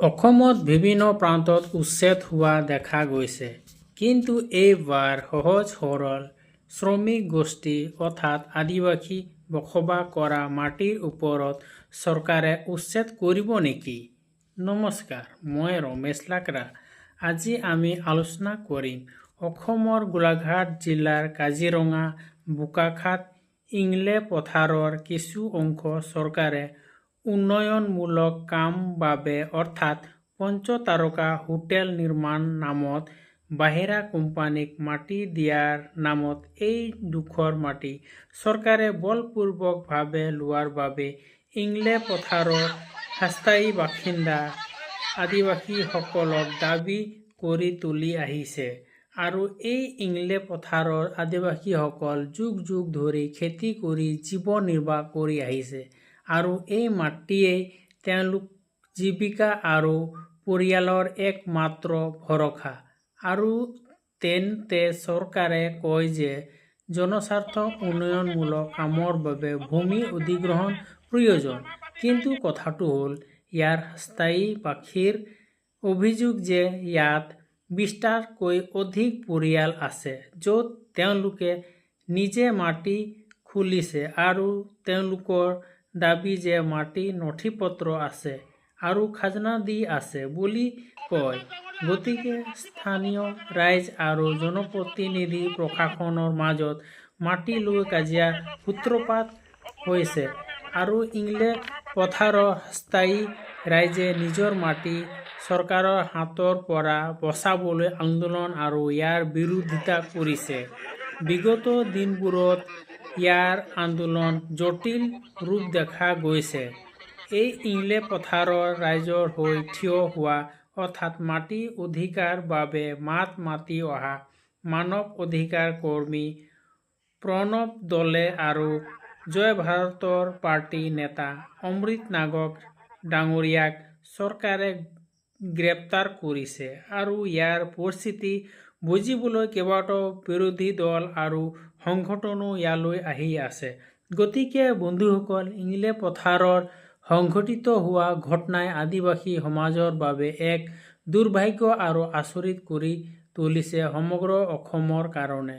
অসমত বিভিন্ন প্ৰান্তত উচ্ছেদ হোৱা দেখা গৈছে। কিন্তু এইবাৰ সহজ সৰল শ্ৰমিক গোষ্ঠী অৰ্থাৎ আদিবাসী বসবাস কৰা মাটিৰ ওপৰত চৰকাৰে উচ্ছেদ কৰিব নেকি? নমস্কাৰ, মই ৰমেশ লাকৰা। আজি আমি আলোচনা কৰিম অসমৰ গোলাঘাট জিলাৰ কাজিৰঙা, বোকাখাত, ইংলে পথাৰৰ কিছু অংশ চৰকাৰে উন্নয়নমূলক কাম বাবে অৰ্থাৎ পঞ্চতাৰকা হোটেল নিৰ্মাণ নামত বাহিৰা কোম্পানীক মাটি দিয়াৰ নামত এই ডোখৰ মাটি চৰকাৰে বলপূৰ্বকভাৱে লোৱাৰ বাবে ইংলে পথাৰৰ স্থায়ী বাসিন্দা আদিবাসীসকলক দাবী কৰি তুলি আহিছে। আৰু এই ইংলে পথাৰৰ আদিবাসীসকল যুগ যুগ ধৰি খেতি কৰি জীৱন নিৰ্বাহ কৰি আহিছে আৰু এই মাটিয়েই তেওঁলোক জীৱিকা আৰু পৰিয়ালৰ একমাত্ৰ ভৰসা। আৰু তেন্তে চৰকাৰে কয় যে জনস্বাৰ্থ উন্নয়নমূলক কামৰ বাবে ভূমি অধিগ্ৰহণ প্ৰয়োজন। কিন্তু কথাটো হ'ল ইয়াৰ স্থায়ী বাসীৰ অভিযোগ যে ইয়াত ২০টাতকৈ অধিক পৰিয়াল আছে য'ত তেওঁলোকে নিজে মাটি খুলিছে আৰু তেওঁলোকৰ দাবী যে মাটি নথিপত্ৰ আছে আৰু খাজনা দি আছে বুলি কয়। গতিকে স্থানীয় ৰাইজ আৰু জনপ্ৰতিনিধি প্ৰশাসনৰ মাজত মাটি লৈ কাজিয়াৰ সূত্ৰপাত হৈছে আৰু ইংলে পথাৰৰ স্থায়ী ৰাইজে নিজৰ মাটি চৰকাৰৰ হাতৰ পৰা বচাবলৈ আন্দোলন আৰু ইয়াৰ বিৰোধিতা কৰিছে। বিগত দিনবোৰত ইয়াৰ আন্দোলন জটিল ৰূপ দেখা গৈছে। এই ইংলে পথাৰৰ ৰাইজৰ হৈ থিয় হোৱা অৰ্থাৎ মাটি অধিকাৰ বাবে মাত মাতি অহা মানৱ অধিকাৰ কৰ্মী প্ৰণৱ দলে আৰু জয় ভাৰতৰ পাৰ্টি নেতা অমৃত নাগক ডাঙৰীয়াক চৰকাৰে গ্ৰেপ্তাৰ কৰিছে আৰু ইয়াৰ পৰিস্থিতি বুজিবলৈ কেইবাটাও বিৰোধী দল আৰু সংগঠনো ইয়ালৈ আহি আছে। গতিকে বন্ধুসকল, ইংলে পথাৰৰ সংঘটিত হোৱা ঘটনাই আদিবাসী সমাজৰ বাবে এক দুৰ্ভাগ্য আৰু আচৰিত কৰি তুলিছে সমগ্ৰ অসমৰ কাৰণে।